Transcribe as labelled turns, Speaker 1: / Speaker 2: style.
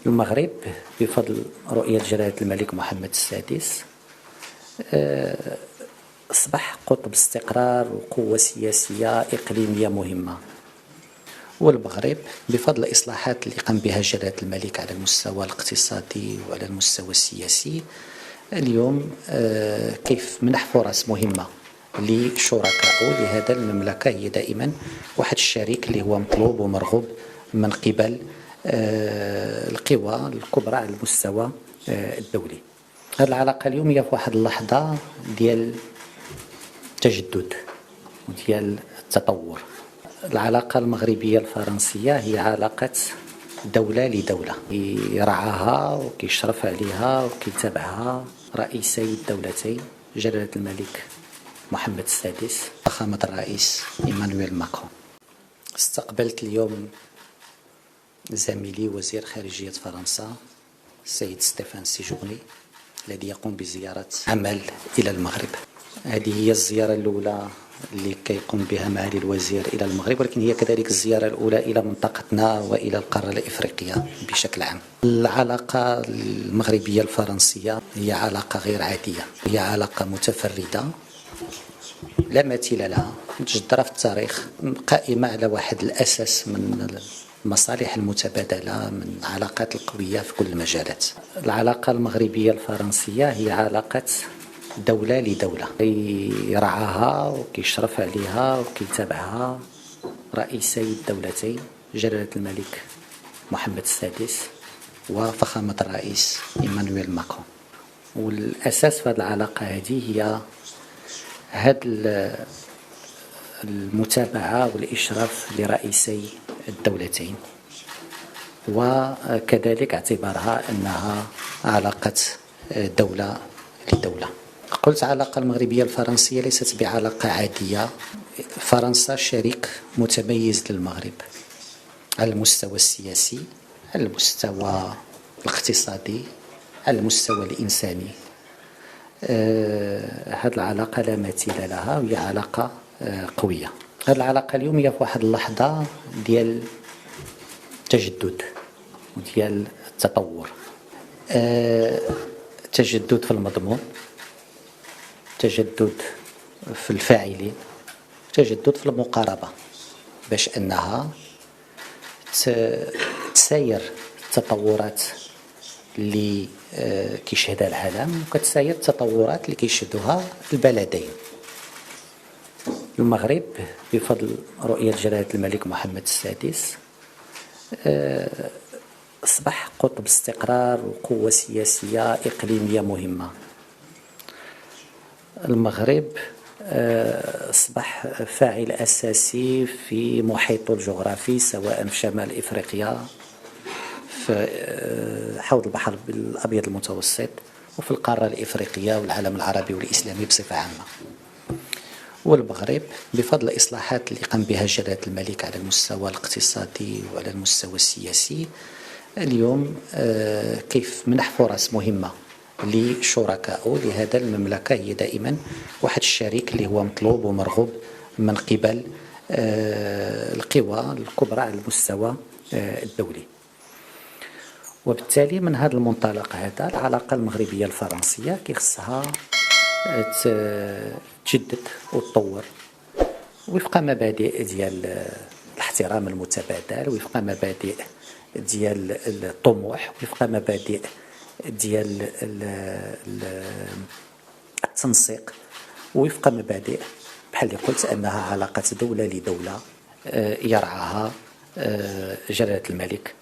Speaker 1: المغرب بفضل رؤية جلالة الملك محمد السادس أصبح قطب استقرار وقوة سياسية إقليمية مهمة. والمغرب بفضل الإصلاحات اللي قام بها جلالة الملك على المستوى الاقتصادي وعلى المستوى السياسي اليوم كيف منح فرص مهمة لشركائه لهذا المملكة. هي دائما واحد الشريك اللي هو مطلوب ومرغوب من قبل القوى الكبرى على المستوى الدولي. هذه العلاقة اليوم هي في واحد اللحظة ديال التجدد وديال التطور. العلاقة المغربية الفرنسية هي علاقة دولة لدولة يرعاها وكيشرف عليها وكيتابعها رئيسي الدولتين جلالة الملك محمد السادس فخامة الرئيس إيمانويل ماكرون. استقبلت اليوم زميلي وزير خارجية فرنسا السيد ستيفان سيجورني الذي يقوم بزيارة عمل إلى المغرب. هذه هي الزيارة الأولى اللي كيقوم بها معالي الوزير إلى المغرب، ولكن هي كذلك الزيارة الأولى إلى منطقتنا وإلى القارة الإفريقية بشكل عام. العلاقة المغربية الفرنسية هي علاقة غير عادية، هي علاقة متفردة لا مثيل لها، متجدرة في التاريخ، قائمة على واحد الأساس من المصالح المتبادلة، من العلاقات القوية في كل المجالات. العلاقة المغربية الفرنسية هي علاقة دولة لدولة يرعاها وكيشرف عليها وكيتابعها رئيسي الدولتين جلالة الملك محمد السادس وفخامة الرئيس إيمانويل ماكرون. والأساس في هذه العلاقة هذه هي هذه المتابعة والإشراف لرئيسي الدولتين، وكذلك اعتبارها أنها علاقة دولة لدولة. قلت العلاقة المغربية الفرنسية ليست بعلاقة عادية. فرنسا شريك متميز للمغرب على المستوى السياسي، على المستوى الاقتصادي، على المستوى الإنساني. هذه العلاقة لا مثيل لها وهي علاقة قوية. هذه العلاقة اليوم هي في واحد اللحظة ديال التجدد وديال التطور. تجدد في المضمون، تجدد في الفاعلين، تجدد في المقاربة، باش أنها تساير التطورات اللي كيشهدها العالم وكتساير التطورات اللي كيشهدوها البلدين. المغرب بفضل رؤية جلالة الملك محمد السادس أصبح قطب استقرار وقوة سياسية إقليمية مهمة. المغرب أصبح فاعل أساسي في محيطه الجغرافي، سواء في شمال إفريقيا، في حوض البحر الأبيض المتوسط، وفي القارة الإفريقية والعالم العربي والإسلامي بصفة عامة. والمغرب بفضل الإصلاحات اللي قام بها جلالة الملك على المستوى الاقتصادي وعلى المستوى السياسي اليوم كيف منح فرص مهمة لشركائه لهذا المملكة. هي دائما واحد الشريك اللي هو مطلوب ومرغوب من قبل القوى الكبرى على المستوى الدولي. وبالتالي من هذا المنطلق هذا العلاقة المغربية الفرنسية كيخصها تجدد وتطور وفق مبادئ ديال الاحترام المتبادل، وفق مبادئ ديال الطموح، وفق مبادئ ديال التنسيق، وفق مبادئ بحال اللي قلت أنها علاقة دولة لدولة يرعاها جلالة الملك